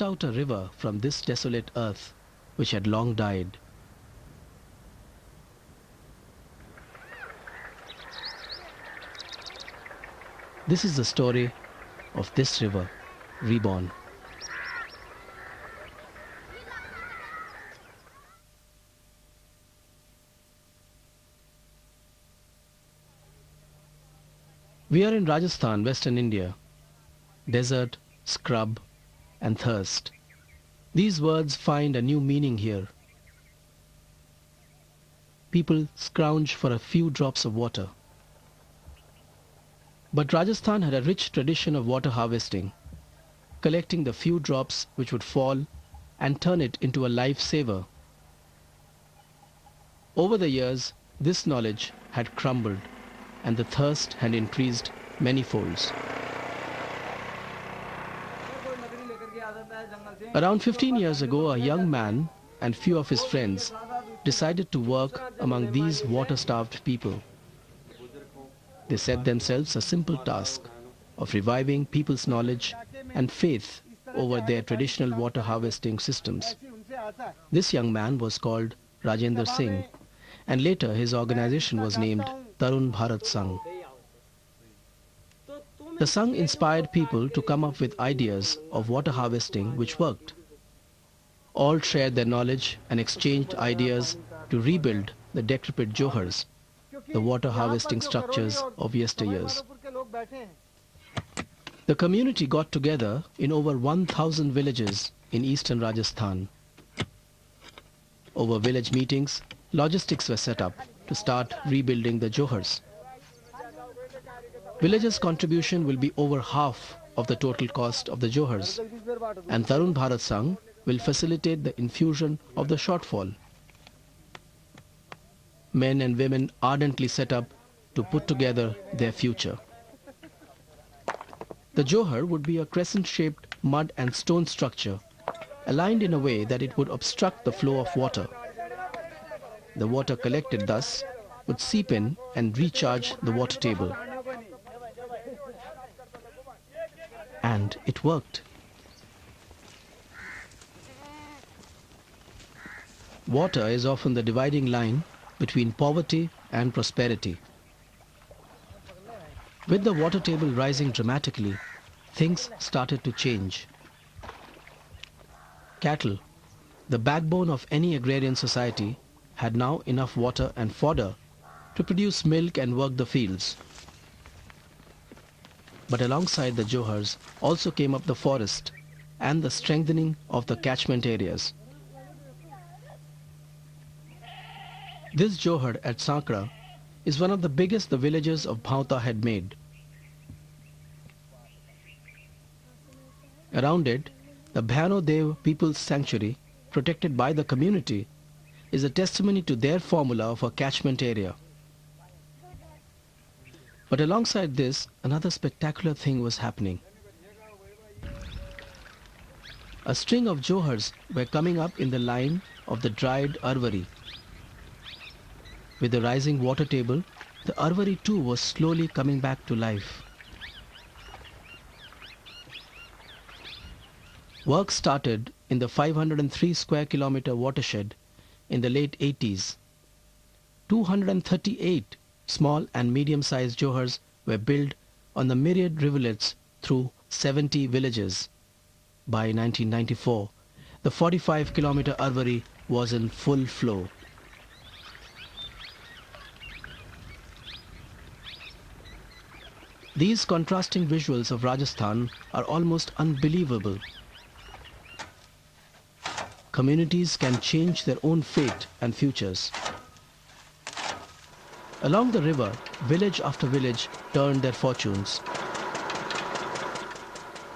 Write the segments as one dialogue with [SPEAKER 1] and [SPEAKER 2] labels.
[SPEAKER 1] cast out a river from this desolate earth which had long died. This is the story of this river, Reborn. We are in Rajasthan, Western India. Desert, scrub, and thirst. These words find a new meaning here. People scrounge for a few drops of water. But Rajasthan had a rich tradition of water harvesting, collecting the few drops which would fall and turn it into a lifesaver. Over the years, this knowledge had crumbled and the thirst had increased many folds. Around 15 years ago, a young man and few of his friends decided to work among these water-starved people. They set themselves a simple task of reviving people's knowledge and faith over their traditional water harvesting systems. This young man was called Rajendra Singh, and later his organization was named Tarun Bharat Sangh. The Sangh inspired people to come up with ideas of water harvesting which worked. All shared their knowledge and exchanged ideas to rebuild the decrepit johars, the water harvesting structures of yesteryears. The community got together in over 1,000 villages in eastern Rajasthan. Over village meetings, logistics were set up to start rebuilding the johars. Villagers' contribution will be over half of the total cost of the johars, and Tarun Bharat Sangh will facilitate the infusion of the shortfall. Men and women ardently set up to put together their future. The johar would be a crescent-shaped mud and stone structure, aligned in a way that it would obstruct the flow of water. The water collected thus would seep in and recharge the water table. And it worked. Water is often the dividing line between poverty and prosperity. With the water table rising dramatically, things started to change. Cattle, the backbone of any agrarian society, had now enough water and fodder to produce milk and work the fields. But alongside the johars also came up the forest and the strengthening of the catchment areas. This johar at Sankra is one of the biggest the villages of Bhauta had made. Around it, the Bhyano Dev People's Sanctuary, protected by the community, is a testimony to their formula of a catchment area. But alongside this, another spectacular thing was happening. A string of johars were coming up in the line of the dried Arvari. With the rising water table, the Arvari too was slowly coming back to life. Work started in the 503 square kilometer watershed in the late 80s. 238 small and medium-sized johars were built on the myriad rivulets through 70 villages. By 1994, the 45-kilometer Arvari was in full flow. These contrasting visuals of Rajasthan are almost unbelievable. Communities can change their own fate and futures. Along the river, village after village turned their fortunes.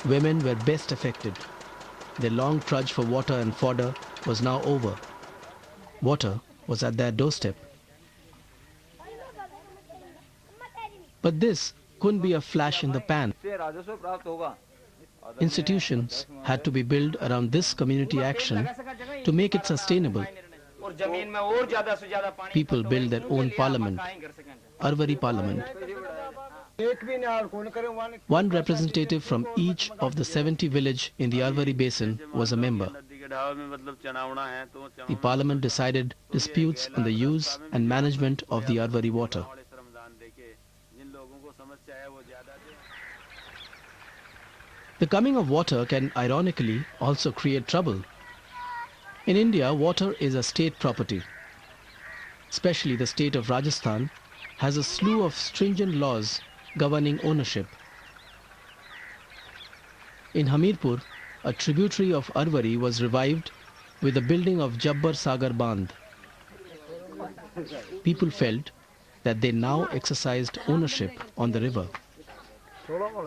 [SPEAKER 1] Women were best affected. Their long trudge for water and fodder was now over. Water was at their doorstep. But this couldn't be a flash in the pan. Institutions had to be built around this community action to make it sustainable. People built their own parliament, Arvari Parliament. One representative from each of the 70 villages in the Arvari basin was a member. The parliament decided disputes on the use and management of the Arvari water. The coming of water can ironically also create trouble. In India, water is a state property. Especially the state of Rajasthan has a slew of stringent laws governing ownership. In Hamirpur, a tributary of Arvari was revived with the building of Jabbar Sagar Bandh. People felt that they now exercised ownership on the river.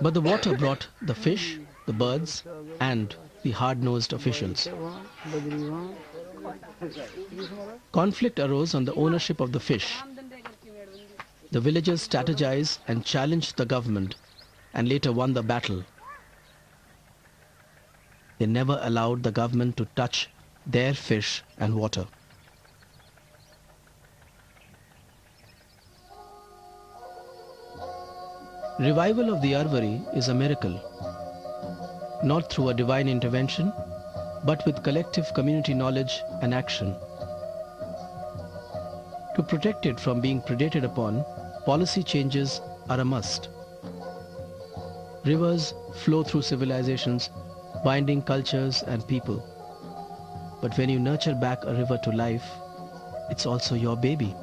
[SPEAKER 1] But the water brought the fish, the birds, and the hard-nosed officials. Conflict arose on the ownership of the fish. The villagers strategized and challenged the government and later won the battle. They never allowed the government to touch their fish and water. Revival of the Arvari is a miracle, not through a divine intervention, but with collective community knowledge and action. To protect it from being predated upon, policy changes are a must. Rivers flow through civilizations, binding cultures and people. But when you nurture back a river to life, it's also your baby.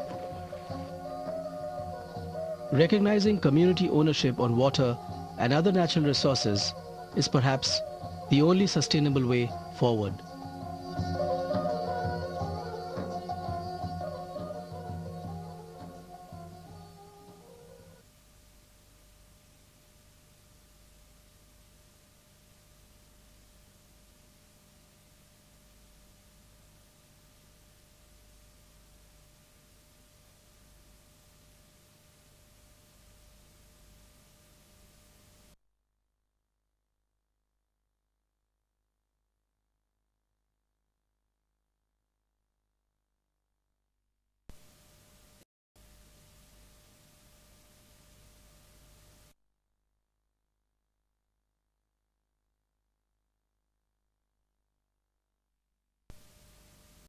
[SPEAKER 1] Recognizing community ownership on water and other natural resources is perhaps the only sustainable way forward.